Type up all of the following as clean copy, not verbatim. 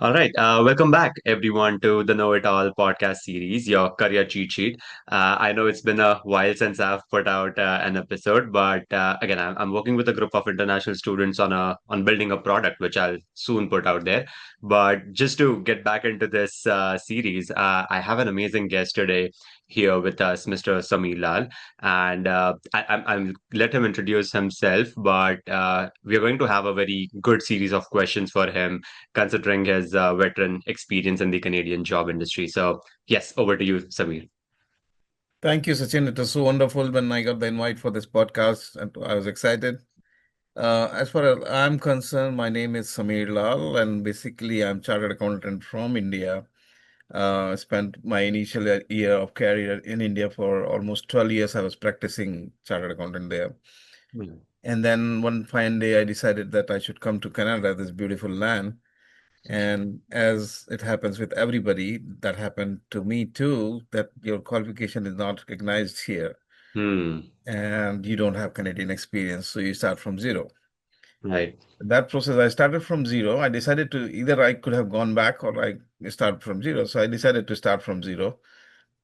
All right. Welcome back, everyone, to the Know It All podcast series, your career cheat sheet. I know it's been a while since I've put out an episode, but again, I'm working with a group of international students on building a product, which I'll soon put out there. But just to get back into this series, I have an amazing guest today here with us, Mr. Sameer Lal, and I'll let him introduce himself. But we are going to have a very good series of questions for him considering his veteran experience in the Canadian job industry. So, yes, over to you, Samir. Thank you, Sachin. It was so wonderful when I got the invite for this podcast, and I was excited. As far as I'm concerned, my name is Sameer Lal, and basically, I'm chartered accountant from India. Spent my initial year of career in India for almost 12 years. I was practicing chartered accountant there. Mm. And then one fine day, I decided that I should come to Canada, this beautiful land. And as it happens with everybody, that happened to me too, that your qualification is not recognized here Hmm. and you don't have Canadian experience, so you start from zero. Right. That process, I started from zero. I decided to either I could have gone back or I start from zero. So I decided to start from zero.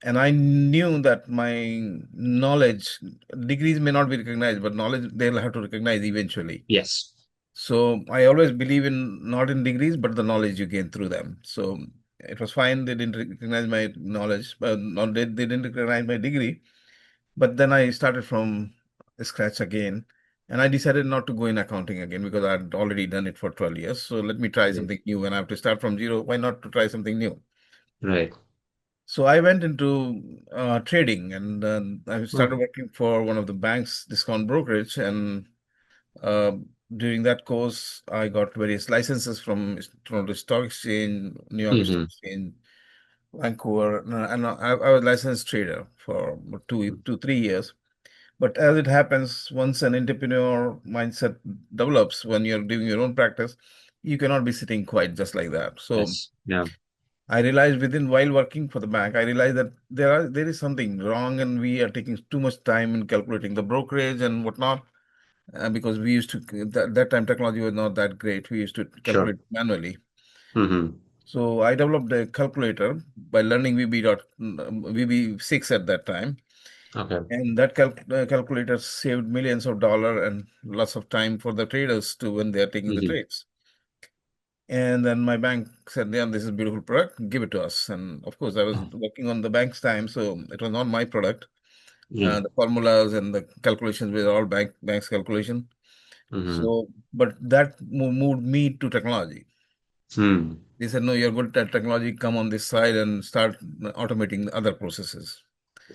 And I knew that my knowledge, degrees may not be recognized, but knowledge they'll have to recognize eventually. Yes. So I always believe in not in degrees, but the knowledge you gain through them. So it was fine. They didn't recognize my knowledge, but not they didn't recognize my degree. But then I started from scratch again. And I decided not to go in accounting again because I'd already done it for 12 years. So let me try Right. something new. When I have to start from zero, why not to try something new? Right. So I went into trading and I started Oh. working for one of the banks, discount brokerage. And uh, during that course, I got various licenses from Toronto Stock Exchange, New York Stock Mm-hmm. Exchange, Vancouver, and I was licensed trader for 3 years. But as it happens, once an entrepreneur mindset develops, when you're doing your own practice, you cannot be sitting quiet just like that. So Yes. Yeah. I realized while working for the bank, I realized that there is something wrong, and we are taking too much time in calculating the brokerage and whatnot. Because we used to that time technology was not that great. We used to Sure. calculate manually. Mm-hmm. So I developed a calculator by learning VB6 at that time. Okay. And that calculator saved millions of dollars and lots of time for the traders to when they are taking the Mm-hmm. trades. And then my bank said, "Yeah, this is a beautiful product. Give it to us." And of course, I was Oh. working on the bank's time, so it was not my product. Yeah. The formulas and the calculations were all bank's calculation. Mm-hmm. So, but that moved me to technology. Hmm. They said, "No, you're good at technology. Come on this side and start automating the other processes."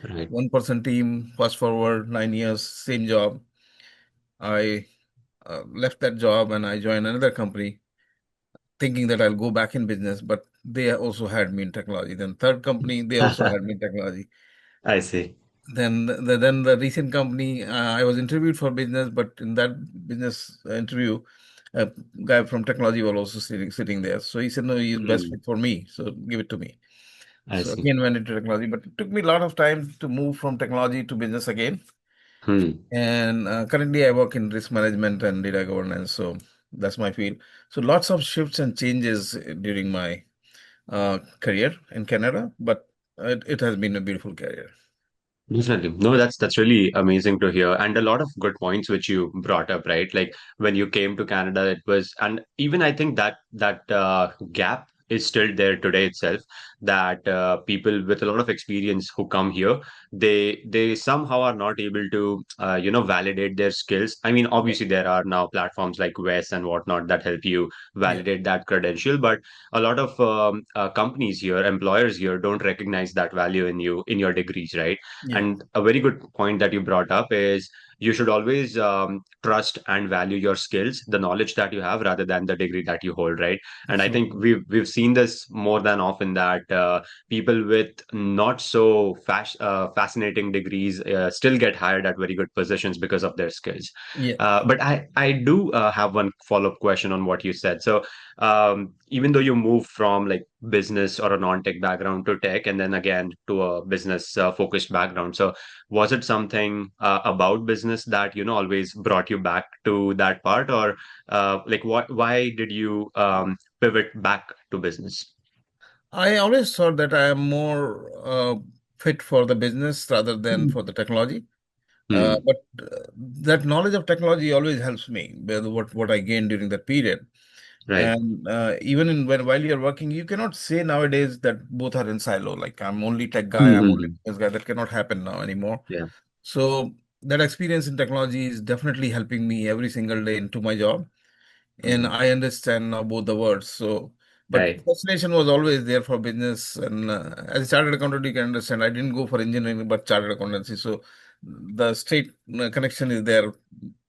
Right. 1% team, fast forward 9 years, same job. I left that job and I joined another company thinking that I'll go back in business, but they also had me in technology. Then third company, they also had me in technology. I see. Then the recent company, I was interviewed for business, but in that business interview, a guy from technology was also sitting there. So he said, "No, he's best Hmm. fit for me. So give it to me." I So see. again went into technology, but it took me a lot of time to move from technology to business again. Hmm. And currently, I work in risk management and data governance. So that's my field. So lots of shifts and changes during my career in Canada, but it has been a beautiful career. Definitely. No, that's really amazing to hear. And a lot of good points which you brought up, right? Like when you came to Canada, it was, and even I think that gap is still there today itself, that people with a lot of experience who come here, they somehow are not able to validate their skills. I mean, Yeah, obviously there are now platforms like WES and whatnot that help you yeah, validate that credential, but a lot of companies here, employers here don't recognize that value in you in your degrees, right? yeah, And a very good point that you brought up is you should always trust and value your skills, the knowledge that you have, rather than the degree that you hold, right? And I think absolutely. we've seen this more than often that people with not so fascinating degrees still get hired at very good positions because of their skills. Yeah. But I do have one follow up question on what you said. So even though you move from like business or a non-tech background to tech and then again to a business focused background, so was it something about business that always brought you back to that part, or like why did you pivot back to business? I always thought that I am more fit for the business rather than Hmm. for the technology. Hmm. But that knowledge of technology always helps me with what I gained during that period. Right. And even while you're working, you cannot say nowadays that both are in silo. Like I'm only tech guy, I'm only Hmm. business guy. That cannot happen now anymore. Yeah. So that experience in technology is definitely helping me every single day into my job. And Hmm. I understand now both the words. So, but Right. fascination was always there for business. And as a chartered accountant, you can understand. I didn't go for engineering, but chartered accountancy. So the straight connection is there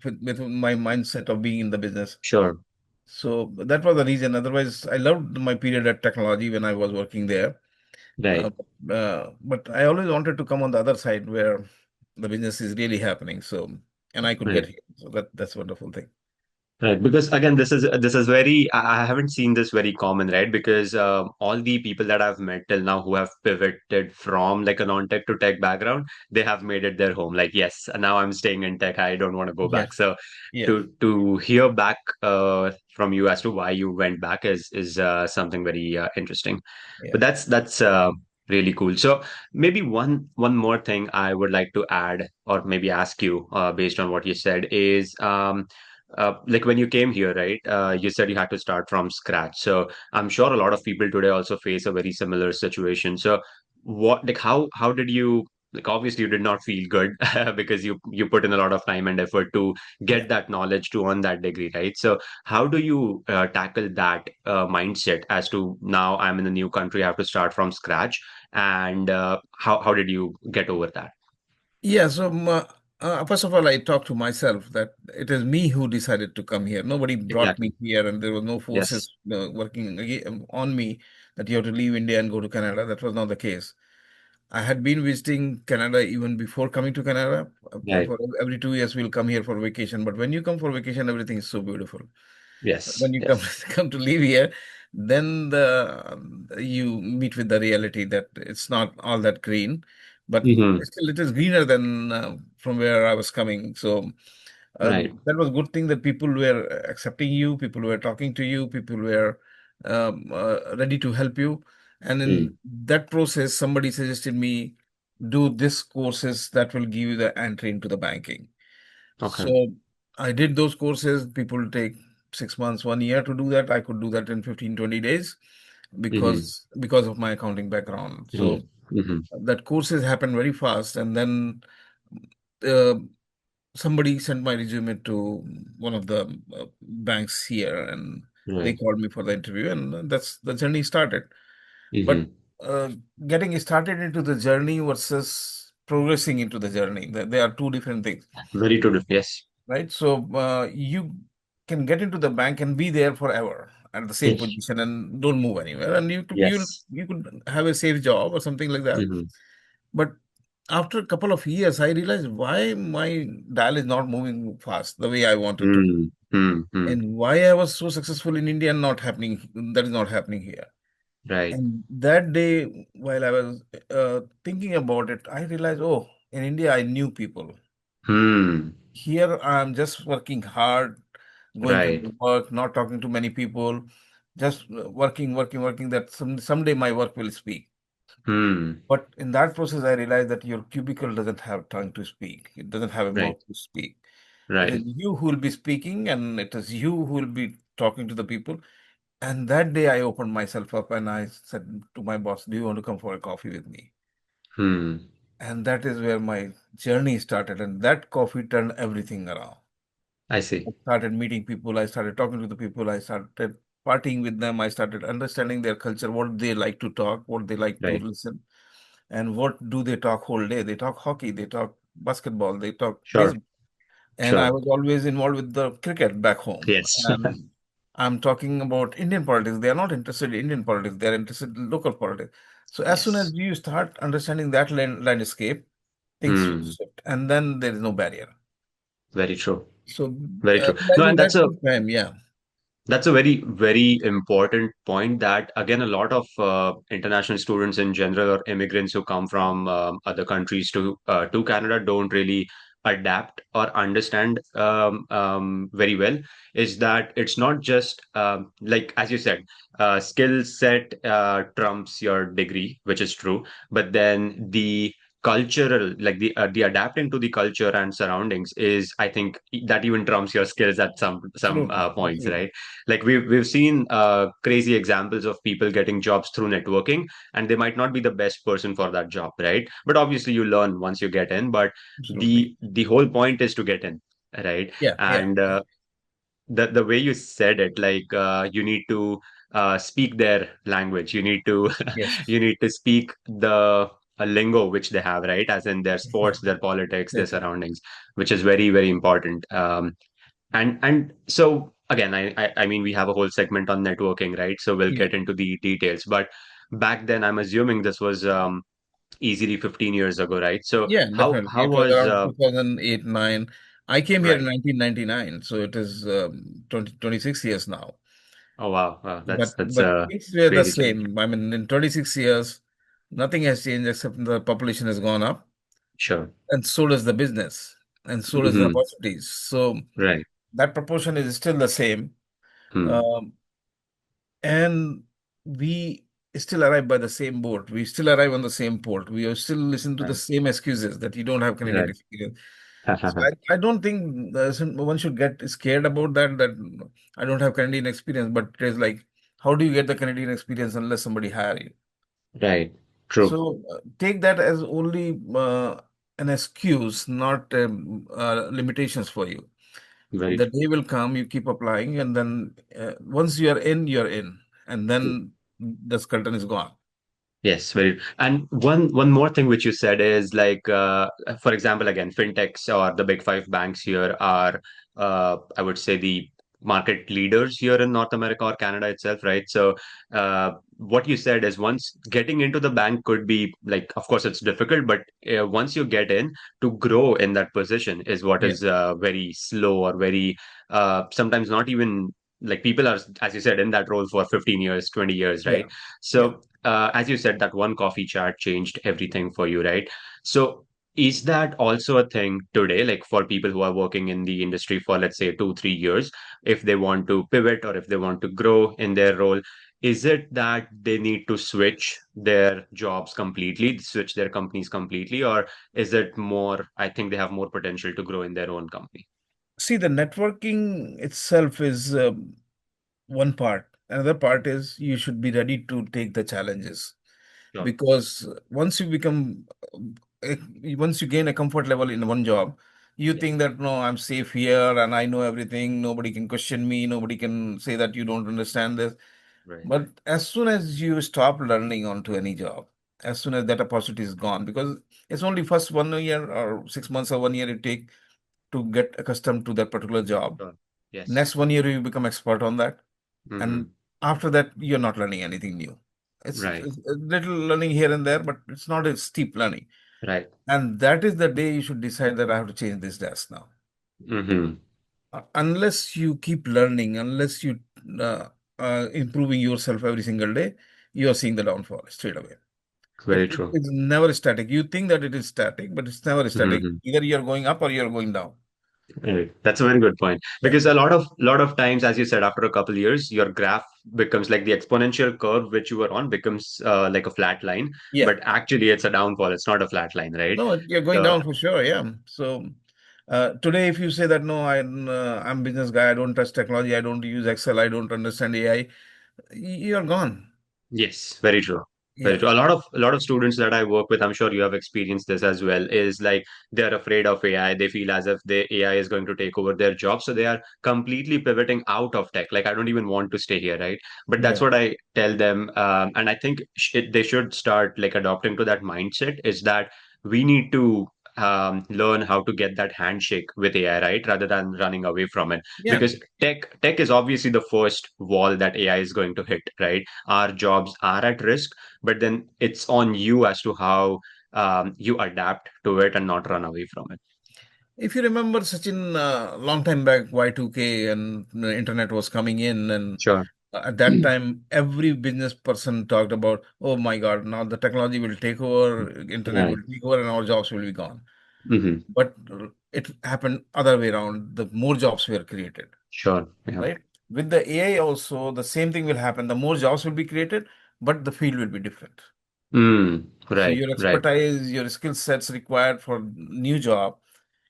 with my mindset of being in the business. Sure. So that was the reason. Otherwise, I loved my period at technology when I was working there. Uh, Right. but I always wanted to come on the other side where the business is really happening. So, and I could get Right. here. So that's a wonderful thing. Right, because again, this is very I haven't seen this very common, right? Because all the people that I've met till now who have pivoted from like a non-tech to tech background, they have made it their home. Like, yes, now I'm staying in tech. I don't want to go Yeah. back. So Yeah. to hear back from you as to why you went back is something very interesting. Yeah. But that's really cool. So maybe one more thing I would like to add or maybe ask you based on what you said is like when you came here, right? You said you had to start from scratch. So I'm sure a lot of people today also face a very similar situation. So what, like, how did you, like, obviously you did not feel good because you put in a lot of time and effort to Yeah. get that knowledge to earn that degree, right? So how do you tackle that mindset as to now I'm in a new country, I have to start from scratch, and how did you get over that? Yeah. So, first of all, I talked to myself that it is me who decided to come here. Nobody brought Exactly. me here, and there was no Yes. forces working on me that you have to leave India and go to Canada. That was not the case. I had been visiting Canada even before coming to Canada. Right. For every 2 years, we'll come here for vacation. But when you come for vacation, everything is so beautiful. Yes. When you come Yes. come to live here, then you meet with the reality that it's not all that green, but Hmm. still it is greener than from where I was coming. So Right. that was a good thing that people were accepting you, people were talking to you, people were ready to help you. And Mm. in that process, somebody suggested me do this courses that will give you the entry into the banking. Okay. So I did those courses. People take 6 months, 1 year to do that. I could do that in 15, 20 days Hmm. because of my accounting background. Hmm. So Hmm. that courses happened very fast. And then uh, somebody sent my resume to one of the banks here, and they Right. called me for the interview, and that's the journey started. But Hmm. uh, getting started into the journey versus progressing into the journey, they are two different things. Very true. Yes. Right? So you can get into the bank and be there forever at the same Yes. position and don't move anywhere, and Yes. you could have a safe job or something like that. Hmm. But after a couple of years, I realized why my dial is not moving fast the way I wanted to, Hmm. Hmm. Hmm. and why I was so successful in India and not happening. That is not happening here. Right. And that day, while I was thinking about it, I realized, oh, in India, I knew people. Hmm. Here, I'm just working hard, going to Right. the work, not talking to many people, just working, working, working. That someday my work will speak. Hmm. But in that process, I realized that your cubicle doesn't have tongue to speak. It doesn't have a Right. mouth to speak. It is Right. you who will be speaking, and it is you who will be talking to the people. And that day, I opened myself up and I said to my boss, "Do you want to come for a coffee with me?" Hmm. And that is where my journey started. And that coffee turned everything around. I I see. started meeting people. I started talking to the people. I started partying with them. I started understanding their culture, what they like to talk, what they like to Right. listen, and what do they talk whole day. They talk hockey, they talk basketball, they talk Sure. baseball. And I Sure. was always involved with the cricket back home. Yes. And I'm talking about Indian politics. They are not interested in Indian politics. They are interested in local politics. So as soon as Yes. you start understanding that landscape, things Hmm. shift, and then there is no barrier. Very true. So Very true. No, realizing and that took time. Yeah. that's a very, very important point that, again, a lot of international students in general or immigrants who come from other countries to Canada don't really adapt or understand very well is that it's not just like as you said, skill set trumps your degree, which is true, but then the cultural, like the adapting to the culture and surroundings is, I think, that even trumps your skills at some Absolutely, points, absolutely. right? Like we've seen crazy examples of people getting jobs through networking, and they might not be the best person for that job, right? But obviously you learn once you get in, but Absolutely. the whole point is to get in, right? Yeah, yeah, And yeah. the way you said it, like you need to speak their language, you need to Yes, you need to speak the a lingo which they have, right? As in their sports, exactly. their politics, their Exactly. surroundings, which is very, very important. And so again, I mean, we have a whole segment on networking, right? So we'll Yeah. get into the details. But back then, I'm assuming this was easily 15 years ago, right? So Yeah, how definitely. It was was around 2008, 9. I came here in right? 1999, so it is 26 years now. Oh wow, wow, that's But a things were the crazy change. same. I mean, in 26 years, nothing has changed except the population has gone up, Sure. and so does the business, and so does the Hmm. opportunities. So Right. that proportion is still the same. Hmm. Um, and we still arrive by the same boat. We still arrive on the same port. We are still listen to the Right. same excuses that you don't have Canadian Right. experience. So I don't think one should get scared about that I don't have Canadian experience, but it is like, how do you get the Canadian experience unless somebody hire you? Right. True. So take that as only an excuse, not limitations for you. Very The true. day will come, you keep applying, and then once you're in, and then the skeleton is gone. Yes, very. And one more thing which you said is like, for example, again, fintechs or the big five banks here are, I would say, the market leaders here in North America or Canada itself, right? So, what you said is once getting into the bank could be like, of course, it's difficult, but once you get in, to grow in that position is what Yeah, is very slow or very sometimes not even like people are, as you said, in that role for 15 years, 20 years, right? yeah, yeah. So as you said, that one coffee chat changed everything for you, right? So, is that also a thing today, like for people who are working in the industry for, let's say, 2, 3 years, if they want to pivot or if they want to grow in their role, is it that they need to switch their jobs completely, switch their companies completely, or is it more, I think they have more potential to grow in their own company? See, the networking itself is one part. Another part is you should be ready to take the challenges Sure. because uh, once you gain a comfort level in one job, you Yes. think that no, I'm safe here and I know everything. Nobody can question me. Nobody can say that you don't understand this. Right. But as soon as you stop learning onto any job, as soon as that opportunity is gone, because it's only first 1 year or 6 months or 1 year it take to get accustomed to that particular job. Sure. Yes. Next 1 year you become expert on that, and Hmm. after that you're not learning anything new. Right. It's a little learning here and there, but it's not a steep learning. Right. And that is the day you should decide that I have to change this desk now. Hmm. Unless you keep learning, unless you uh, improving yourself every single day, you are seeing the downfall straight away. Very true. It's never static. You think that it is static, but it's never static. Hmm. Either you're going up or you're going down. Right. That's a very good point Yeah. because a lot of times, as you said, after a couple years, your graph becomes like the exponential curve which you were on becomes like a flat line, Yeah. but actually it's a downfall. It's not a flat line, right? No, you're going So down for sure. Yeah. So today, if you say that no, I'm business guy, I don't touch technology, I don't use Excel, I don't understand AI, you're gone. yes, very true. Very Yeah. true. A lot of students that I work with, I'm sure you have experienced this as well, is like they're afraid of AI. They feel as if the AI is going to take over their job. So they are completely pivoting out of tech. Like I don't even want to stay here, right? But that's Yeah. what I tell them. And I think they should start like adopting to that mindset is that we need to learn how to get that handshake with AI, right? Rather than running away from it. Yeah. Because tech is obviously the first wall that AI is going to hit, right? Our jobs are at risk, but then it's on you as to how you adapt to it and not run away from it. If you remember, Sachin, long time back, Y2K and the internet was coming in, and Sure. at that time, every business person talked about, oh my God, now the technology will take over, internet Right. will take over, and our jobs will be gone. Hmm. but it happened other way around. The more jobs were created, Sure. Yeah. right? With the AI also, the same thing will happen. The more jobs will be created, but the field will be different. Mm. So Right. your Right. expertise, your skill sets required for new job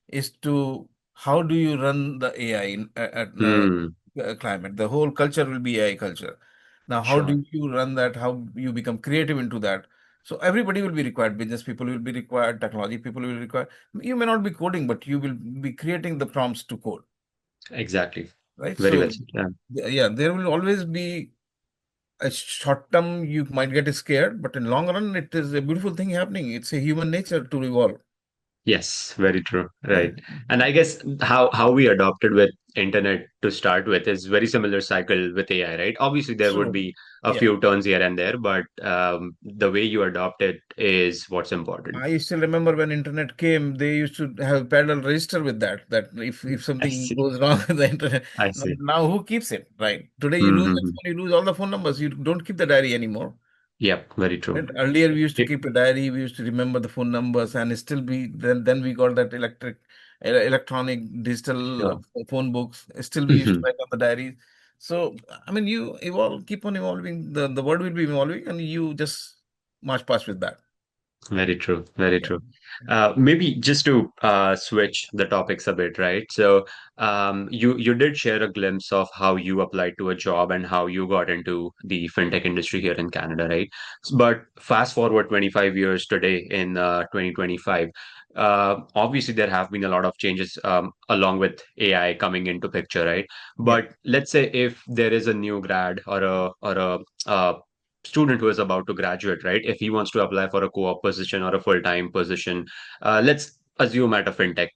is to how do you run the AI Mm. climate? The whole culture will be AI culture. Now, how Sure. do you run that? How you become creative into that? So everybody will be required. Business people will be required. Technology people will be required. You may not be coding, but you will be creating the prompts to code, Exactly. right? Very well So said. Yeah. yeah, there will always be a short term you might get scared, but in long run, it is a beautiful thing happening. It's a human nature to evolve, Yes, very true. right? Right. And I guess how we adopted with internet to start with is very similar cycle with AI, right? Obviously, there would So be a yeah. few turns here and there, but the way you adopt it is what's important. I still remember when internet came, they used to have parallel register with that. That if I something see. goes wrong with the internet, I now, see. now who keeps it, right? Today you lose your Mm-hmm. phone, you lose all the phone numbers. You don't keep the diary anymore. Yep, very true. Right? Earlier we used to It, keep a diary. We used to remember the phone numbers, and still be then we got that electronic digital sure. phone books. Still we used to Mhm. write on the diaries. So I mean, you evolve, keep on evolving. The world will be evolving, and you just march past with that. Very true. Very Yeah. true. Maybe just to switch the topics a bit, right? So, you did share a glimpse of how you applied to a job and how you got into the fintech industry here in Canada, right? But fast forward 25 years today in 2025, obviously there have been a lot of changes along with AI coming into picture, right? Yeah. But let's say if there is a new grad or a student who is about to graduate, right? If he wants to apply for a co-op position or a full-time position, let's assume at a fintech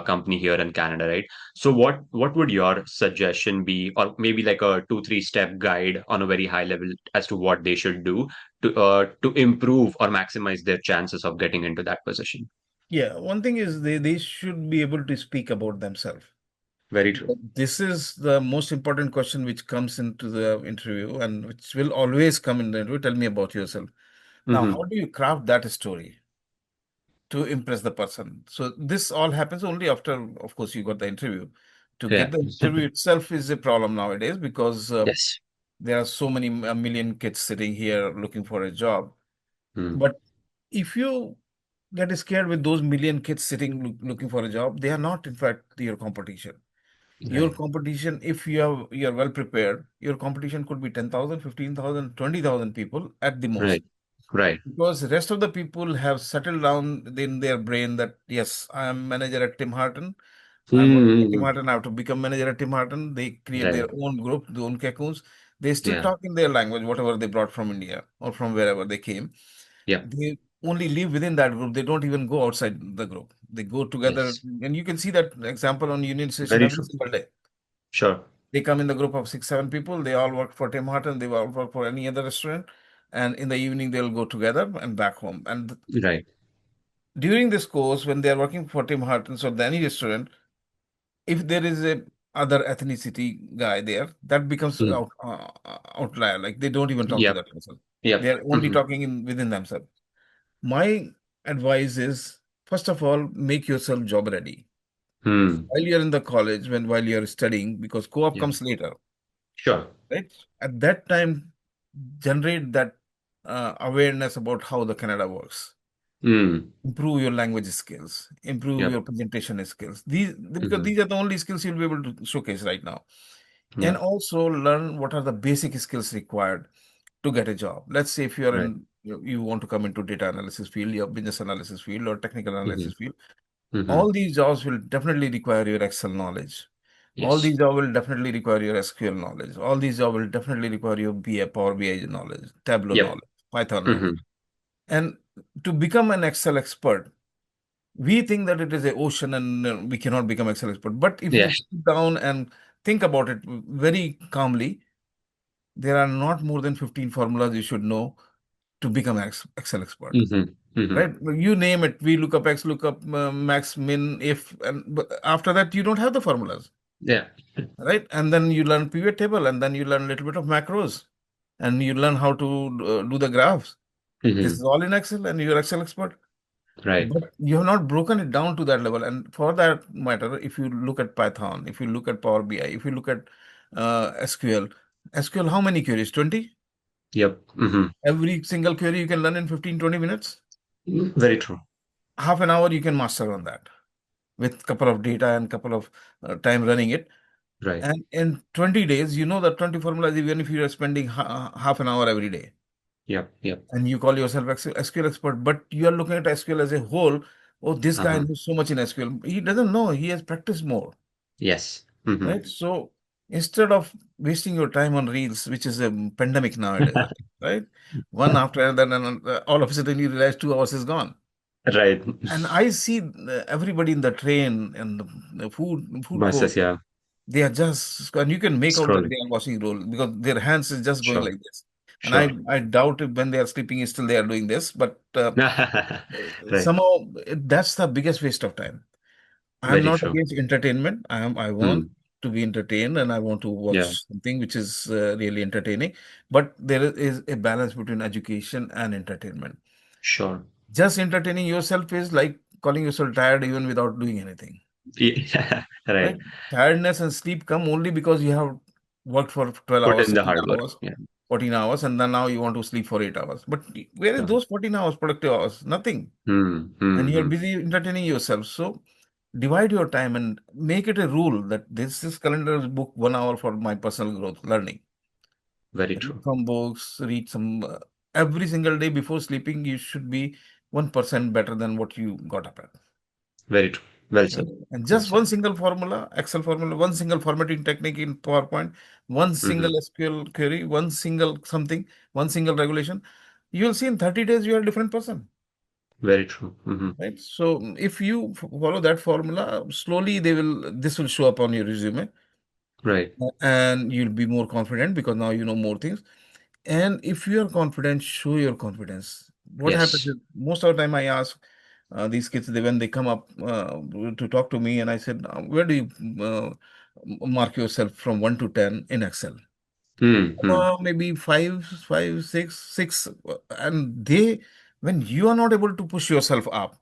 company here in Canada, right? So what would your suggestion be, or maybe like a 2-3 step guide on a very high level as to what they should do to improve or maximize their chances of getting into that position? Yeah, one thing is they should be able to speak about themselves. Very true. This is the most important question which comes into the interview and which will always come in the interview. Tell me about yourself. Now, how Hmm. do you craft that story to impress the person? So this all happens only after, of course, you got the interview. To Yeah. get the interview itself is a problem nowadays because Yes. there are so many a million kids sitting here looking for a job. Mm. But if you get scared with those million kids sitting looking for a job, they are not, in fact, your competition. Your Right. competition, if you're well prepared, your competition could be 10,000, 15,000, 20,000 people at the most. Right. Right. Because the rest of the people have settled down in their brain that, yes, I am manager at Tim Horton. I'm working at Tim Mm-hmm. Horton. I have to become manager at Tim Horton. They create their Right. own group, their own cocoons. They still Yeah. talk in their language, whatever they brought from India or from wherever they came. Yep. They only live within that group. They don't even go outside the group. They go together. Yes. And you can see that example on Union Station Very every true. single day. Sure. They come in the group of six, seven people. They all work for Tim Horton. They all work for any other restaurant. And in the evening, they'll go together and back home. And Right. during this course, when they're working for Tim Hortons or any restaurant, if there is a other ethnicity guy there, that becomes Mm. outlier. Like they don't even talk to Yep. that person. Yep. They're only Hmm. talking in within themselves. My advice is, first of all, make yourself job ready. Hmm. While you're in the college, while you're studying, because co-op Yeah. comes later, Sure. right? At that time, generate that awareness about how the Canada works. Hmm. Improve your language skills, improve Yep. your presentation skills. These because Hmm. these are the only skills you'll be able to showcase right now. And Yep. also learn what are the basic skills required to get a job. Let's say if you're Right. in you want to come into data analysis field, your business analysis field, or technical Hmm. analysis field. Hmm. All these jobs will definitely require your Excel knowledge. All Yes. these jobs will definitely require your SQL knowledge. All these jobs will definitely require your BA, Power BI knowledge, Tableau Yep. knowledge, Python Hmm. knowledge. And to become an Excel expert, we think that it is an ocean and we cannot become Excel expert. But if Yeah. you sit down and think about it very calmly, there are not more than 15 formulas you should know to become an Excel expert. Hmm. Hmm. Right? You name it. We look up X, look up max, min, if, and but after that, you don't have the formulas. Yeah. Right? And then you learn pivot table, and then you learn a little bit of macros, and you learn how to do the graphs. This Hmm. is all in Excel, and you're Excel expert. Right. But you have not broken it down to that level. And for that matter, if you look at Python, if you look at Power BI, if you look at SQL, how many queries? 20? Yep. Hmm. Every single query you can learn in 15, 20 minutes. Very true. Half an hour you can master on that with couple of data and couple of time running it. Right. And in 20 days, you know the 20 formulas, even if you are spending half an hour every day Yep. Yep. and you call yourself SQL expert, but you are looking at SQL as a whole. Oh, this guy Uh-huh. knows so much in SQL. He doesn't know. He has practiced more, Yes. Hmm. right? So instead of wasting your time on reels, which is a pandemic nowadays, right? One after another, and all of a sudden you realize 2 hours is gone. Right. And I see everybody in the train and the food court. Masses, yeah. They are just, and you can make out that Scrolling. they are washing roll because their hands is just going Sure. like this. And Sure. I doubt if when they are sleeping, still they are doing this. But Right. somehow that's the biggest waste of time. I'm Very not true. against entertainment. I want Hmm. to be entertained and I want to Yeah. watch something which is really entertaining. But there is a balance between education and entertainment. Sure. Just entertaining yourself is like calling yourself tired even without doing anything. Yeah. Right. Right? Tiredness and sleep come only because you have worked for 12 Put hours, in the 16 hard work. hours, Yeah. 14 hours, and then now you want to sleep for 8 hours. But where is Sure. those 14 hours productive hours? Nothing. Hmm. And Hmm. you're Hmm. busy entertaining yourself. So divide your time and make it a rule that this is calendar book 1 hour for my personal growth, learning. Very Read true. some books, read some every single day before sleeping, you should be 1% better than what you got up at. Very true. Well Right? said. And Well just said. one single formula, Excel formula, one single formatting technique in PowerPoint, one Hmm. single SQL query, one single something, one single regulation. You'll see in 30 days you are a different person. Very true. Hmm. Right. So if you follow that formula, slowly this will show up on your resume Right. and you'll be more confident because now you know more things. And if you are confident, show your confidence. What happens Yes. is most of the time I ask these kids when they come up to talk to me, and I said, where do you mark yourself from 1 to 10 in Excel? Hmm. Hmm. Maybe five, five, six, six. And when you are not able to push yourself up,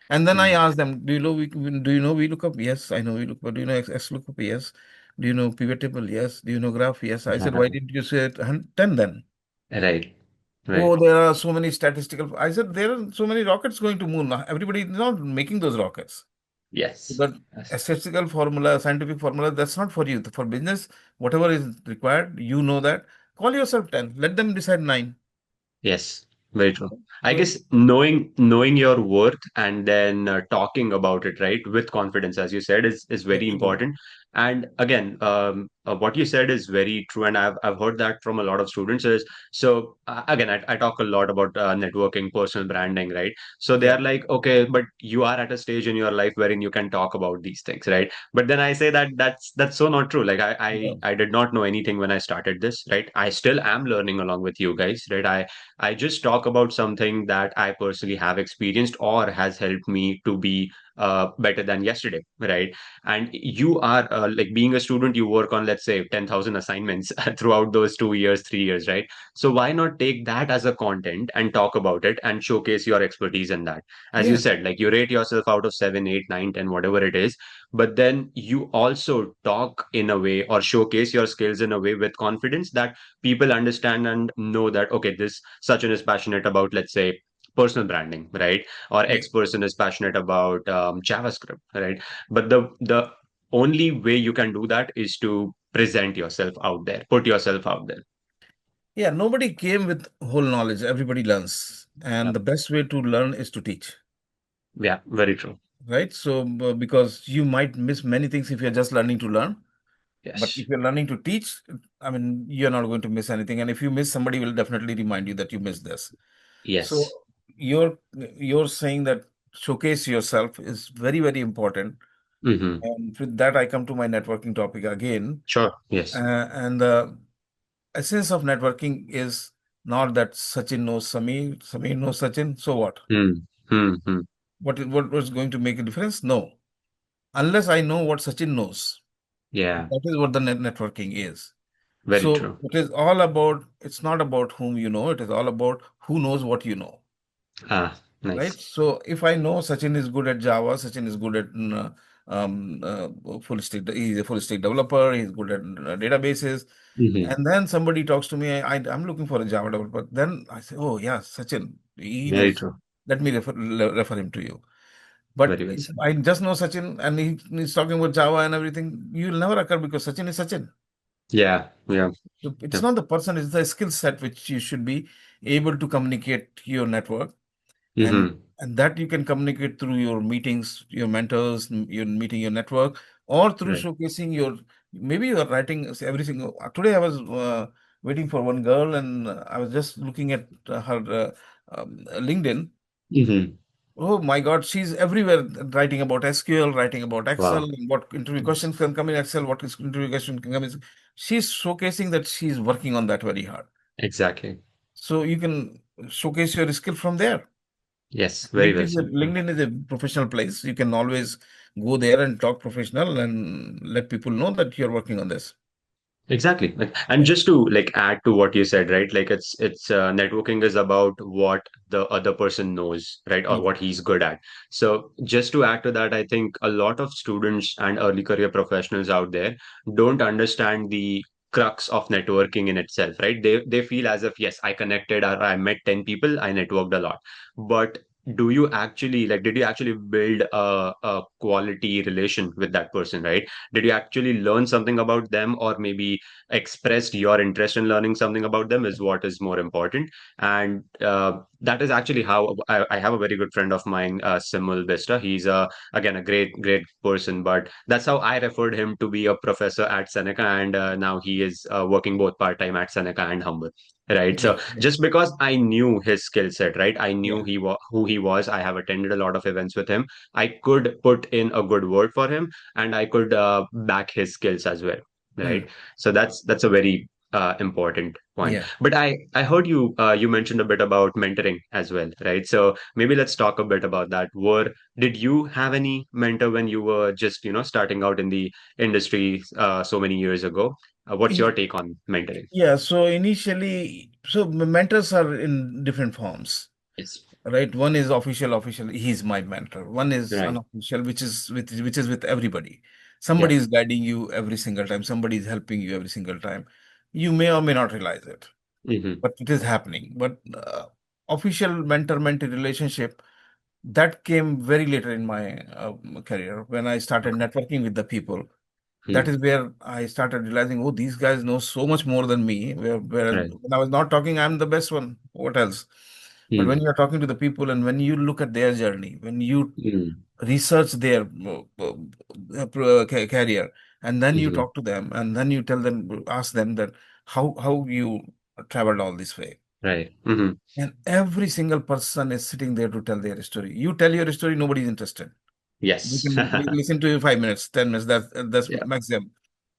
and then I Hmm. ask them, do you know VLOOKUP? Yes, I know VLOOKUP. Do you know XLOOKUP? Yes. Do you know pivot table? Yes. Do you know graph? Yes. I said, why didn't you say 10 then? Right. Oh, Right. there are so many statistical. I said, there are so many rockets going to moon. Now, everybody is not making those rockets. Yes. But a Yes. statistical formula, scientific formula, that's not for you. For business, whatever is required, you know that. Call yourself 10. Let them decide 9. Yes, very true. I So, guess knowing your worth and then talking about it, right, with confidence, as you said, is very absolutely. important. And again, what you said is very true, and I've heard that from a lot of students. Is so again, I talk a lot about networking, personal branding, right? So they Yeah. are like, okay, but you are at a stage in your life wherein you can talk about these things, right? But then I say that that's so not true. Like No. I did not know anything when I started this, right? I still am learning along with you guys, right? I just talk about something that I personally have experienced or has helped me to be better than yesterday, right? And you are like being a student, you work on, let's say, 10,000 assignments throughout those 2 years, 3 years, right? So why not take that as a content and talk about it and showcase your expertise in that? As you Yeah. said, like you rate yourself out of 7, 8, 9, 10, whatever it is, but then you also talk in a way or showcase your skills in a way with confidence that people understand and know that okay, this Sachin is passionate about, let's say, personal branding, right? Or Yeah. X person is passionate about JavaScript, right? But the only way you can do that is to present yourself out there, put yourself out there. Yeah. Nobody came with whole knowledge. Everybody learns. Yeah, And the best way to learn is to teach. yeah, very true. Right? So, because you might miss many things if you're just learning to learn, but Yes, if you're learning to teach, I mean, you're not going to miss anything. And if you miss, somebody will definitely remind you that you missed this. So, yes. you're saying that showcase yourself is very, very important. Hmm. And with that, I come to my networking topic again. Sure. Yes. And the essence of networking is not that Sachin knows Sameer, Sameer knows Sachin. So what? Hmm. Hmm. Hmm. What was going to make a difference? No, unless I know what Sachin knows. Yeah, That is what the networking is. very So true. it is all about, it's not about whom you know, it is all about who knows what you know. Ah. right? Nice. So if I know Sachin is good at Java, Sachin is good at full stack, he's a full stack developer, he's good at databases. Hmm. And then somebody talks to me, I'm looking for a Java developer. Then I say, oh yeah, Sachin, he Very knows. true. Let me refer him to you. But Very well if said. I just know Sachin and he's talking about Java and everything, you will never occur because Sachin is Sachin. Yeah, yeah, So it's yeah. not the person, it's the skill set which you should be able to communicate to your network, and Hmm. that you can communicate through your meetings, your mentors, your meeting your network, or through Right. showcasing your, maybe you are writing everything. Today I was waiting for one girl, and I was just looking at her LinkedIn. Hmm. Oh my God, she's everywhere writing about SQL, writing about Excel, Wow. what interview questions can come in Excel, what is interview question can come in. She's showcasing that she's working on that very hard. Exactly. So you can showcase your skill from there. Yes, very well said. LinkedIn is a professional place. You can always go there and talk professional and let people know that you're working on this. Exactly. And Yeah. just to add to what you said, right? Like it's networking is about what the other person knows, right? Or Yeah. what he's good at. So just to add to that, I think a lot of students and early career professionals out there don't understand the crux of networking in itself, right? They feel as if, yes, I connected or I met 10 people, I networked a lot. But do you actually did you actually build a quality relation with that person, right? Did you actually learn something about them, or maybe expressed your interest in learning something about them is what is more important. And that is actually how I have a very good friend of mine, Simul Vista. He's again a great person, but that's how I referred him to be a professor at Seneca, and now he is working both part-time at Seneca and Humble. Right. Yeah. So just because I knew his skill set, right? I Yeah. knew who he was. I have attended a lot of events with him. I could put in a good word for him, and I could back his skills as well, Mm. right? So that's a very important point. Yeah. But I heard you mentioned a bit about mentoring as well, right? So maybe let's talk a bit about that. Did you have any mentor when you were just starting out in the industry so many years ago? What's your Y- take on mentoring? Yeah. So initially, so mentors are in different forms, Yes. right? One is official. He's my mentor. One is Right. unofficial, which is with everybody. Yeah. Somebody is guiding you every single time. Somebody is helping you every single time. You may or may not realize it, Mm-hmm. but it is happening. But official mentor-mentee relationship, that came very later in my career when I started networking with the people. That Mm. is where I started realizing, oh, these guys know so much more than me. Whereas Right. when I was not talking, I'm the best one. What else? But when Mm. you are talking to the people and when you look at their journey, when you Mm. research their career, and then you Mm-hmm. talk to them, and then you tell them, ask them that how you traveled all this way. Right. Mm-hmm. And every single person is sitting there to tell their story. You tell your story, nobody's interested. They Yes. can listen to you 5 minutes, 10 minutes. That's Yeah. maximum.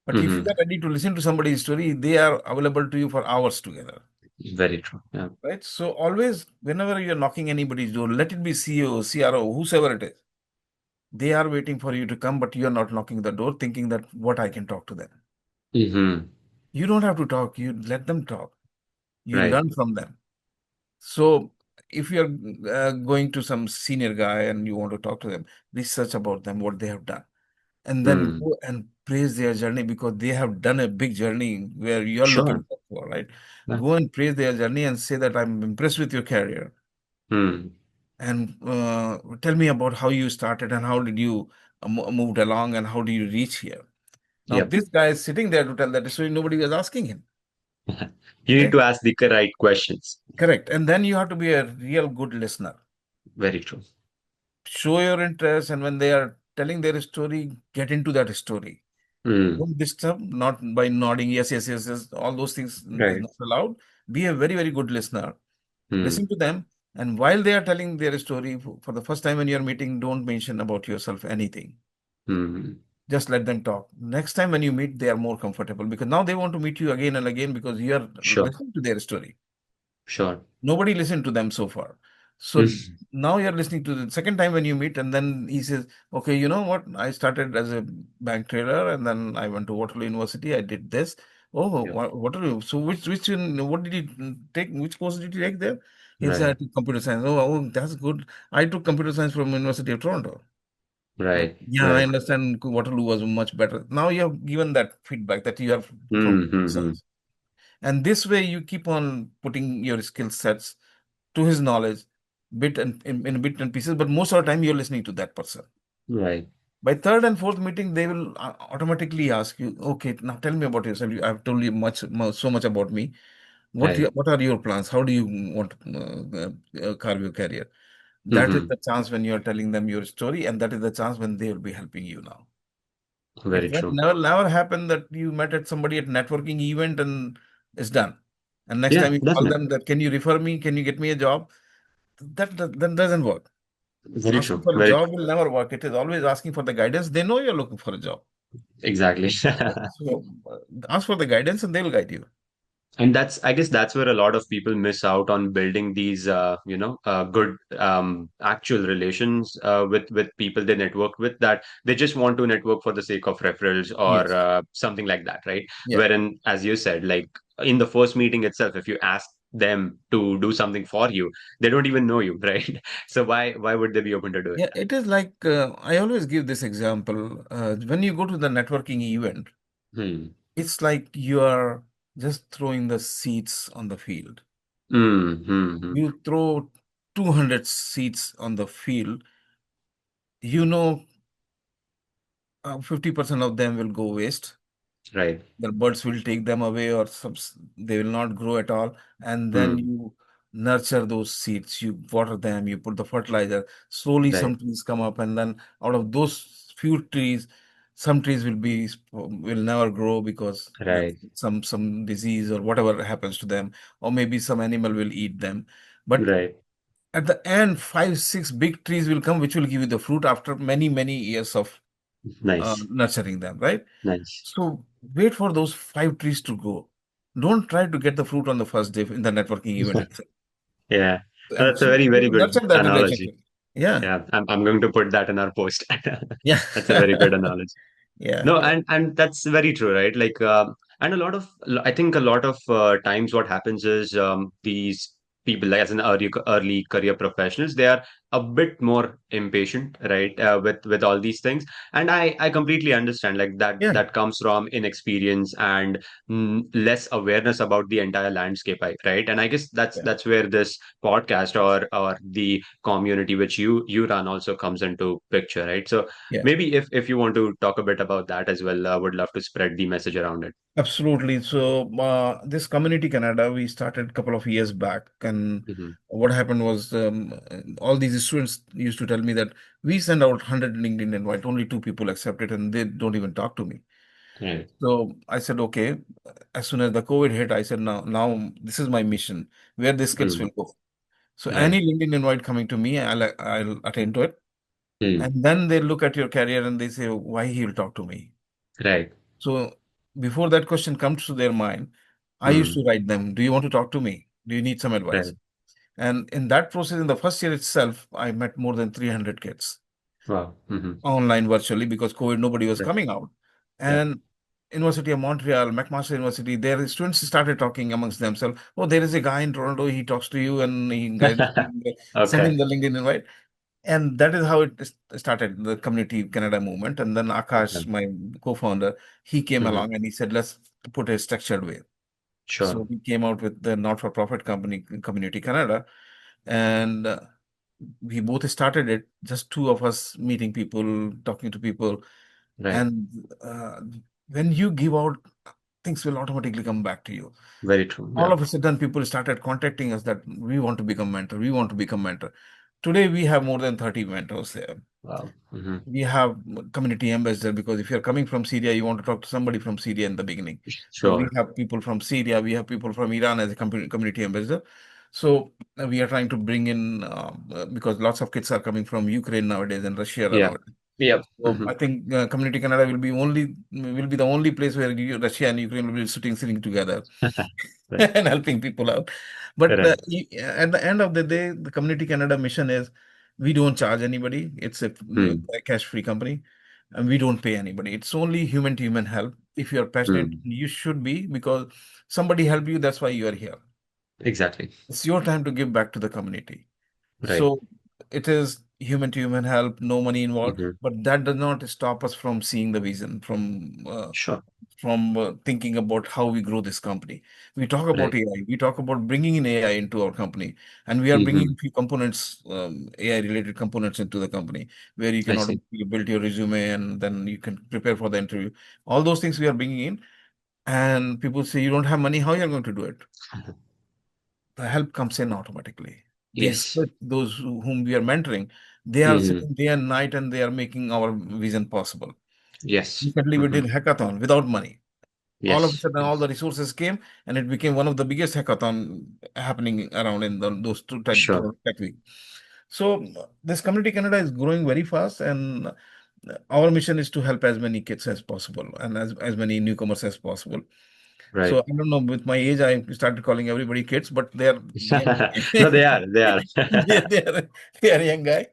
But if you Mm-hmm. are ready to listen to somebody's story, they are available to you for hours together. Very true. Yeah. Right? So always, whenever you're knocking anybody's door, let it be CEO, CRO, whosoever it is. They are waiting for you to come, but you're not knocking the door thinking that what I can talk to them. Mm-hmm. You don't have to talk, you let them talk. You Right. learn from them. So if you're going to some senior guy and you want to talk to them, research about them, what they have done, and then Mm. go and praise their journey because they have done a big journey where you're Sure. looking for, right? Yeah. Go and praise their journey and say that I'm impressed with your career. Mm. And tell me about how you started and how did you moved along and how do you reach here. Now, Yep. this guy is sitting there to tell that story. Nobody was asking him, You need right? to ask the right questions. Correct. And then you have to be a real good listener. Very true. Show your interest, and when they are telling their story, get into that story. Mm. Don't disturb, not by nodding, yes, yes, yes, yes. All those things is Right. not allowed. Be a very, very good listener. Mm. Listen to them. And while they are telling their story, for the first time when you're meeting, don't mention about yourself anything. Mm. Just let them talk. Next time when you meet, they are more comfortable because now they want to meet you again and again because you are Sure. listening to their story. Sure. Nobody listened to them so far. So Mm. now you're listening to the second time when you meet, and then he says, okay, you know what? I started as a bank trader and then I went to Waterloo University. I did this. Oh, Yeah. what are you? So what did you take? Which course did you take there? He said, Right. I took computer science. Oh, that's good. I took computer science from University of Toronto. Right. Yeah, I Right. understand Waterloo was much better. Now you have given that feedback that you have from Mm-hmm. science. And this way you keep on putting your skill sets to his knowledge, bit and in bit and pieces, but most of the time you're listening to that person. Right. By third and fourth meeting, they will automatically ask you, okay, now tell me about yourself. I've told you so much about me. Right. What are your plans? How do you want to carve your career? That is Mm-hmm. the chance when you're telling them your story, and that is the chance when they will be helping you now. Very It will true. never happen that you met at somebody at networking event and it's done. And next Yeah, time you call definitely. them that, can you refer me? Can you get me a job? That doesn't work. Very Asking true. for a Very job true. will never work. It is always asking for the guidance. They know you're looking for a job. Exactly. So ask for the guidance and they'll guide you. And that's, I guess that's where a lot of people miss out on building these, good actual relations with people they network with, that they just want to network for the sake of referrals or Yes. something like that, right? Yeah. Wherein, as you said, like in the first meeting itself, if you ask them to do something for you, they don't even know you, right? So why would they be open to do it? Yeah. It is like I always give this example. When you go to the networking event, Hmm. it's like you are just throwing the seats on the field. Hmm. Hmm. Hmm. You throw 200 seats on the field, you know, 50% of them will go waste. Right. The birds will take them away or they will not grow at all. And then Hmm. you nurture those seeds, you water them, you put the fertilizer. Slowly, Right. some trees come up, and then out of those few trees, some trees will never grow because Right. some disease or whatever happens to them, or maybe some animal will eat them. But Right. at the end, five, six big trees will come, which will give you the fruit after many, many years of Nice. nurturing them, right? Nice. So wait for those five trees to grow. Don't try to get the fruit on the first day in the networking event itself. Yeah, And that's a so very, very good nurture that analogy. relationship. Yeah, Yeah, I'm going to put that in our post. yeah, That's a very good analogy. yeah, No, yeah, and that's very true, right? Like, and a lot of, I think a lot of times what happens is these people, like as an early career professionals, they are a bit more impatient, right? With all these things, and I completely understand. Like yeah, that comes from inexperience and less awareness about the entire landscape, right? And I guess yeah, that's where this podcast or the community which you run also comes into picture, right? So yeah. maybe if you want to talk a bit about that as well, I would love to spread the message around it. Absolutely. So this community Canada we started a couple of years back, and Hmm. what happened was all these students used to tell me that we send out 100 LinkedIn invite, only two people accept it, and they don't even talk to me. Right. So I said, okay. As soon as the COVID hit, I said, now this is my mission, where these kids Mm. will go. So any Right. LinkedIn invite coming to me, I'll attend to it. Mm. And then they look at your career and they say, why he will talk to me. Right. So before that question comes to their mind, I used Mm. to write them, do you want to talk to me? Do you need some advice? Right. And in that process, in the first year itself, I met more than 300 kids Wow. Hmm. online virtually because COVID, nobody was Right. coming out. Yeah. And University of Montreal, McMaster University, their students started talking amongst themselves. Oh, there is a guy in Toronto, he talks to you and he guides you, send him Okay. the LinkedIn invite. And that is how it started, the Community Canada movement. And then Okay. Akash, my co-founder, he came Hmm. along and he said, let's put a structured way. So Sure. we came out with the not-for-profit company, Community Canada, and we both started it, just two of us meeting people, talking to people. Right. And when you give out, things will automatically come back to you. Very true. All Yeah. of a sudden, people started contacting us that we want to become mentor. We want to become mentor. Today, we have more than 30 mentors there. Wow. Hmm. We have community ambassador because if you're coming from Syria, you want to talk to somebody from Syria in the beginning. So we Sure. have people from Syria, we have people from Iran as a community ambassador. So we are trying to bring in because lots of kids are coming from Ukraine nowadays and Russia Yeah. nowadays. Yep. So Hmm. I think Community Canada will be the only place where Russia and Ukraine will be sitting together Right. and helping people out. But Right. at the end of the day, the Community Canada mission is we don't charge anybody. It's a Hmm. cash-free company. and we don't pay anybody. It's only human to human help. If you are passionate, Mm. you should be, because somebody helped you. That's why you are here. Exactly. It's your time to give back to the community. Right. So it is human to human help, no money involved, Hmm. but that does not stop us from seeing the vision, Sure. from thinking about how we grow this company. We talk about Right. AI, we talk about bringing in AI into our company, and we are bringing Hmm. few components, AI related components into the company, where you I can see. automatically build your resume and then you can prepare for the interview. All those things we are bringing in, and people say you don't have money, how you are going to do it? The help comes in automatically. Yes. Those whom we are mentoring, they are Hmm. sitting day and night and they are making our vision possible. Yes. Recently, we Hmm. did hackathon without money. All of a Yes. sudden, all Yes. the resources came, and it became one of the biggest hackathon happening around in those Sure. tech week. So this community Canada is growing very fast, and our mission is to help as many kids as possible and as many newcomers as possible. So Right. I don't know, with my age, I started calling everybody kids, but they're young. No, they are. They are. They, they are they are young guy.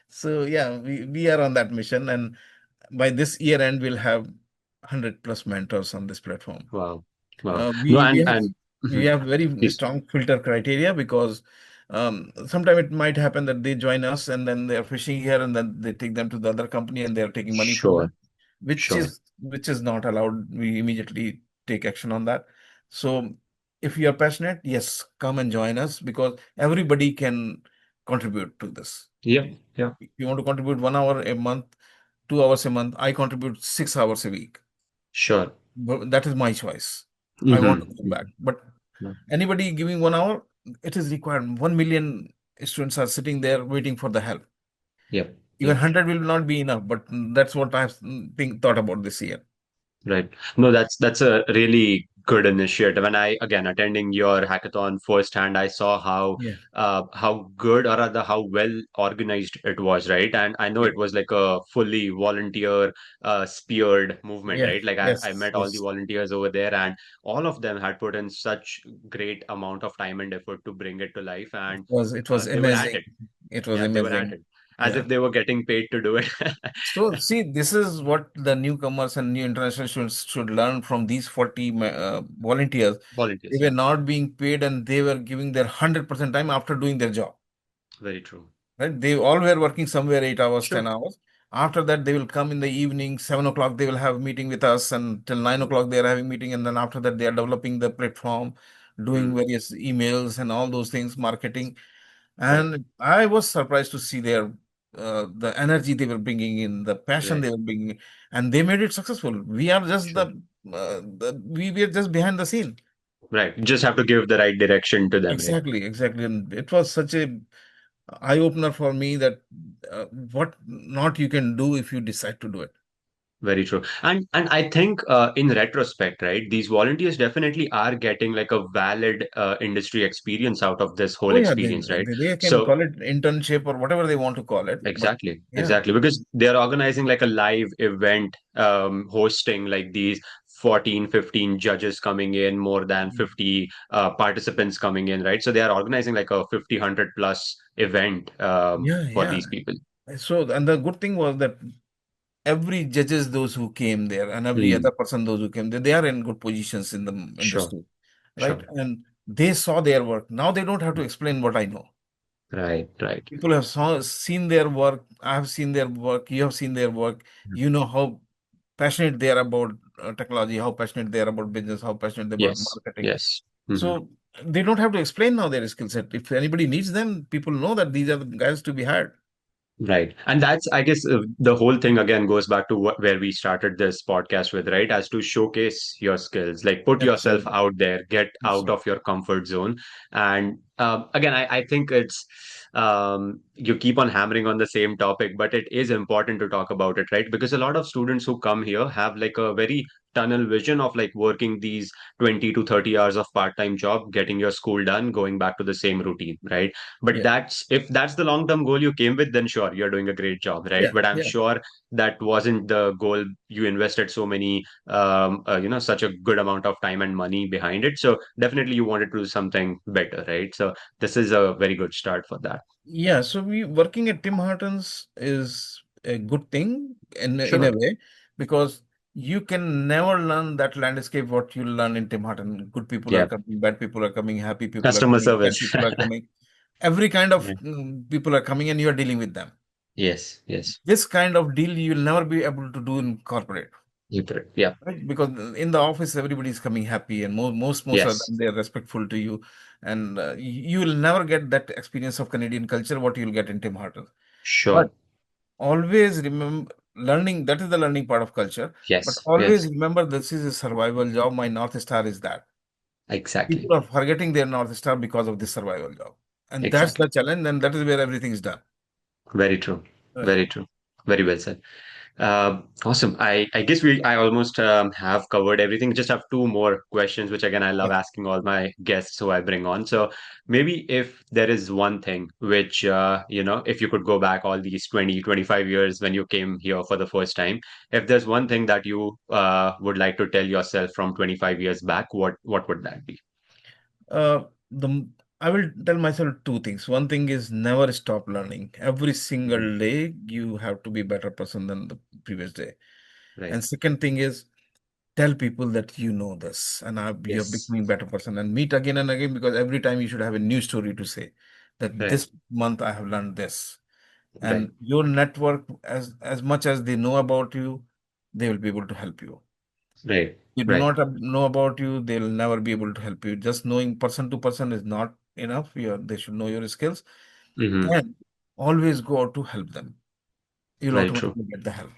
So yeah, we are on that mission, and by this year end, we'll have 100 plus mentors on this platform. Wow. Wow. Uh, No, we we have and we mhm. have very Please. strong filter criteria, because sometimes it might happen that they join us and then they are fishing here and then they take them to the other company and they are taking money from Sure. them, which Sure. is not allowed. We immediately take action on that. So if you are passionate, yes, come and join us, because everybody can contribute to this. Yep. Yep. If you want to contribute 1 hour a month, 2 hours a month, I contribute 6 hours a week. Sure. But that is my choice. I want to give back. Hmm. But anybody giving 1 hour, it is required. 1 million students are sitting there waiting for the help. Yep. Even Yep. 100 will not be enough, but that's what I've thought about this year. Right. No, that's a really good initiative. And I, again, attending your hackathon firsthand, I saw Yeah, how good, or rather how well organized it was, right? And I know yeah, it was like a fully volunteer speared movement, yeah, right? Like I yes, met all the yes. volunteers over there, and all of them had put in such great amount of time and effort to bring it to life, and It was they were at amazing. it. It was Yeah, they were at amazing. it, as Yeah. if they were getting paid to do it. So see, this is what the newcomers and new international students should learn from these 40 volunteers. They Volunteers, were yeah. not being paid and they were giving their 100% time after doing their job. Very true. Right? They all were working somewhere 8 hours, Sure. 10 hours. After that, they will come in the evening, 7 o'clock, they will have a meeting with us, and till 9 o'clock, they are having meeting. And then after that, they are developing the platform, doing Mm, various emails and all those things, marketing. right. And I was surprised to see the energy they were bringing in, the passion Right. they were bringing, in, and they made it successful. We are just Sure. we were just behind the scene. Right. Just have to give the right direction to them, right? Exactly, exactly. And it was such a eye opener for me that what not you can do if you decide to do it. Very true. And I think in retrospect, right, these volunteers definitely are getting like a valid industry experience out of this whole Oh yeah, experience, right? they can So call it internship or whatever they want to call it, but exactly, yeah, exactly. Because they're organizing like a live event, hosting like these 14, 15 judges coming in, more than 50 participants coming in, right? So they are organizing like a 50, 100 plus event yeah, for yeah. these people. So, and the good thing was that every judges, those who came there, and every Mm, other person, those who came there, they are in good positions in the sure, industry, right? sure. And they saw their work. Now they don't have to explain what I know. Right, right. People have seen their work. I have seen their work. You have seen their work. You know how passionate they are about technology, how passionate they are about business, how passionate they are about Yes, marketing. yes. Hmm. So they don't have to explain now their skill set. If anybody needs them, people know that these are the guys to be hired. Right. And that's, I guess, the whole thing again goes back to where we started this podcast with, right? As to showcase your skills, like put yourself Absolutely. out there, get out Absolutely. of your comfort zone. And again, I think you keep on hammering on the same topic, but it is important to talk about it, right? Because a lot of students who come here have like a very tunnel vision of like working these 20 to 30 hours of part-time job, getting your school done, going back to the same routine, right? But Yeah. that's if that's the long term goal you came with, then sure, you're doing a great job, right? Yeah. But I'm Yeah. sure that wasn't the goal. You invested so many, such a good amount of time and money behind it. So definitely you wanted to do something better, right? So this is a very good start for that. Yeah. So we working at Tim Hortons is. a good thing in a Sure. way, because you can never learn that landscape what you learn in Tim Horton. Good people are Yeah. coming, bad people are coming, happy people are Customer coming, sad service. people are coming. Every kind of Right. people are coming, and you are dealing with them. Yes. Yes. This kind of deal you will never be able to do in corporate. You put it. Yeah. Right? Because in the office, everybody is coming happy, and most of Yes. them they are respectful to you, and you will never get that experience of Canadian culture what you will get in Tim Hortons. But Sure. always remember learning, that is the learning part of culture. But Yes. always Yes. remember this is a survival job. My North Star is that. Exactly. People are forgetting their North Star because of this survival job, and that's Exactly. the challenge, and that is where everything is done. Very true. Right. Very true. Very well said. Awesome. I guess I almost have covered everything. Just have two more questions, which again I love Yeah. asking all my guests who I bring on. So maybe if there is one thing which if you could go back all these 20, 25 years when you came here for the first time, if there's one thing that you would like to tell yourself from 25 years back, what would that be? The I will tell myself two things. One thing is never stop learning. Every Mhm. single day you have to be better person than the previous day. Right. And second thing is tell people that you know this and you're Yes. becoming better person, and meet again and again, because every time you should have a new story to say that Right. this month I have learned this. Right. And your network, as much as they know about you, they will be able to help you. Right. You do Right. not know about you, they'll never be able to help you. Just knowing person to person is not enough. They should know your skills, Hmm. and always go out to help them. You'll Very true. automatically get the help.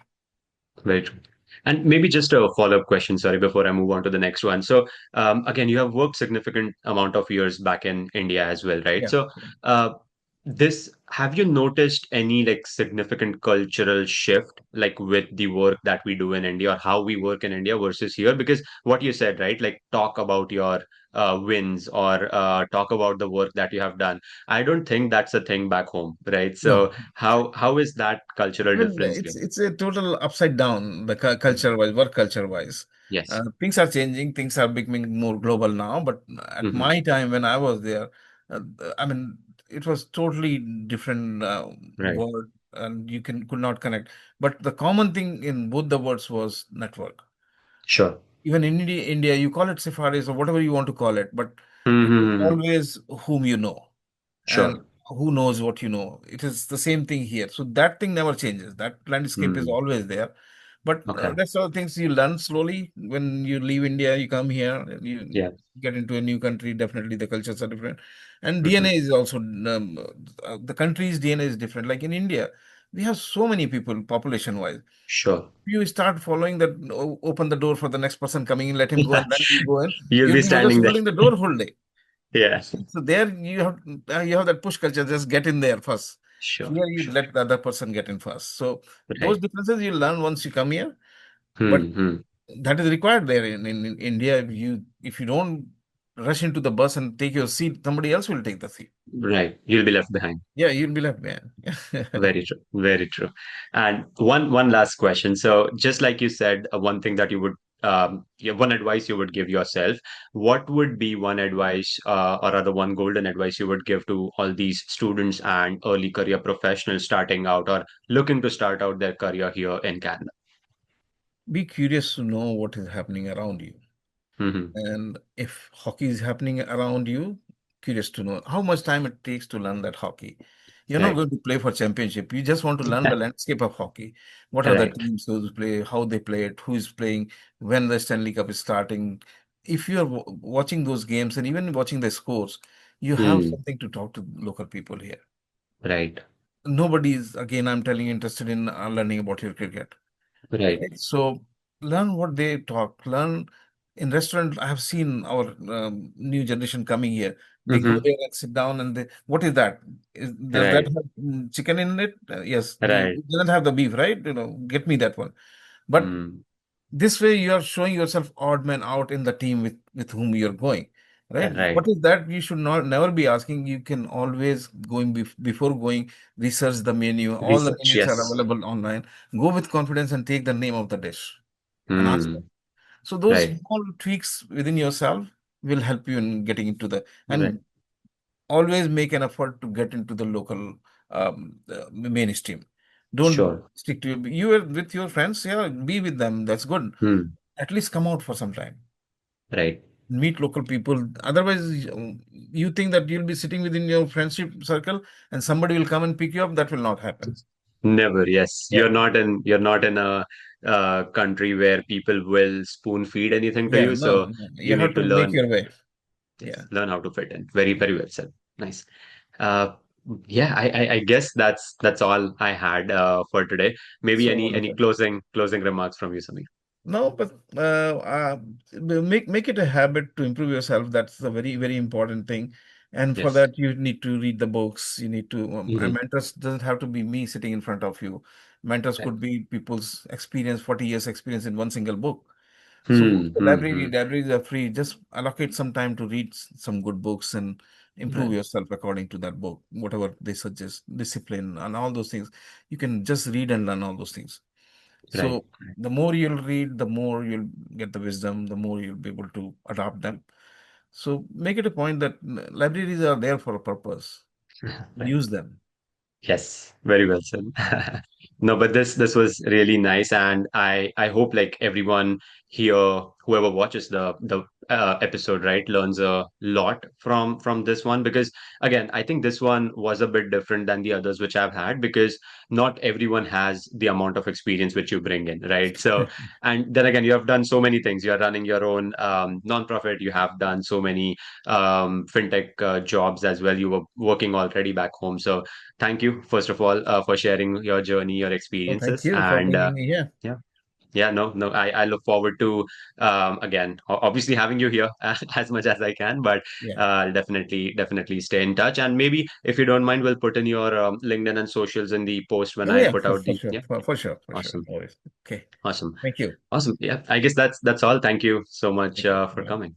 Very true. And maybe just a follow-up question, sorry, before I move on to the next one. So, again, you have worked significant amount of years back in India as well, right? Yeah. So, this have you noticed any like significant cultural shift, like with the work that we do in India or how we work in India versus here? Because what you said, right? Like talk about your wins or talk about the work that you have done. I don't think that's a thing back home, right? No. So, how is that cultural Well, difference here? it's a total upside down, the Mhm. culture wise, work culture wise. Yes. Things are changing, things are becoming more global now. But at Hmm. my time when I was there, uh, I mean, it was totally different Right. word, and you could not connect. But the common thing in both the words was network. Sure. Even in India, you call it safaris or whatever you want to call it, but it is Mm-hmm. always whom you know and Sure. who knows what you know. It is the same thing here. So that thing never changes. That landscape is Mm. always there. But Okay. that's all things you learn slowly. When you leave India, you come here, and you Yeah. get into a new country. Definitely the cultures are different. And Hmm. DNA is also, the country's DNA is different. Like in India, we have so many people population wise. Sure. You start following that, open the door for the next person coming in, let him go, Yeah. and then you go in. You'll be You're just standing there. holding the door whole day. Yeah. So there you have that push culture. Just get in there first. Sure. Here you Sure. let the other person get in first. So those Right. differences you learn once you come here, but Hmm. that is required there in India. If you don't rush into the bus and take your seat, somebody else will take the seat. Right. You'll be left behind. Yeah, you'll be left behind. Very true. Very true. And one last question. So just like you said, one thing that you would yeah, one advice you would give yourself, what would be one advice or rather one golden advice you would give to all these students and early career professionals starting out or looking to start out their career here in Canada? Be curious to know what is happening around you. Hmm. And if hockey is happening around you, curious to know how much time it takes to learn that hockey. You're not Right. going to play for championship. You just want to learn the landscape of hockey. What are the Right. teams those play, how they play it, who is playing, when the Stanley Cup is starting. If you're watching those games and even watching the scores, you have Hmm. something to talk to local people here. Right. Nobody is, again, I'm telling you, interested in learning about your cricket. Right. Right? So learn what they talk. Learn in restaurant. I have seen our new generation coming here. They go Hmm. there and sit down, and what is that? Does that Right. have chicken in it? Yes. Right. It doesn't have the beef, right? Get me that one. But Hmm. this way, you are showing yourself odd man out in the team with whom you're going. Right? Right. What is that? You should not never be asking. You can always before going research the menu. All the Research. menus are Yes. available online. Go with confidence and take the name of the dish and ask them. Hmm. So those Right. small tweaks within yourself will help you in getting into the, Right. and always make an effort to get into the local mainstream. Don't Sure. stick to you are with your friends. Yeah, be with them. That's good. Hmm. At least come out for some time. Right. Meet local people. Otherwise, you think that you'll be sitting within your friendship circle and somebody will come and pick you up. That will not happen. Never. Yes. Yeah. You're not in a country where people will spoon feed anything to Yeah. you. No, So no. You you have need to to make learn. your way. Yeah. Yes. Learn how to fit in. Very, very well said. Nice. Uh, yeah, I guess that's all I had for today. Maybe So any wonderful. closing remarks from you, Samir? No, but make it a habit to improve yourself. That's a very, very important thing. And for Yes. that, you need to read the books. You need to, and Hmm. mentors doesn't have to be me sitting in front of you. Mentors Right. could be people's experience, 40 years experience in one single book. So go to the Hmm. libraries are free. Just allocate some time to read some good books and improve Right. yourself according to that book, whatever they suggest, discipline and all those things. You can just read and learn all those things. Right. So the more you'll read, the more you'll get the wisdom, the more you'll be able to adopt them. So make it a point that libraries are there for a purpose. Right. Use them. Yes, very well said. No, but this was really nice, and I hope like everyone here, whoever watches the episode, right, learns a lot from this one because again, I think this one was a bit different than the others which I've had because not everyone has the amount of experience which you bring in, right? So, and then again, you have done so many things. You're running your own nonprofit. You have done so many fintech jobs as well. You were working already back home, so thank you, first of all, for sharing your journey, your Well, thank experiences, you for and bringing me here. yeah, yeah, no, I look forward to again, obviously having you here as much as I can, but Yeah. I'll definitely stay in touch, and maybe if you don't mind, we'll put in your LinkedIn and socials in the post when Oh, I yeah, put out for the sure. yeah, For sure. awesome, Always. Okay. awesome, Thank you. awesome. Yeah, I guess that's all. Thank you so much Thank you. for coming.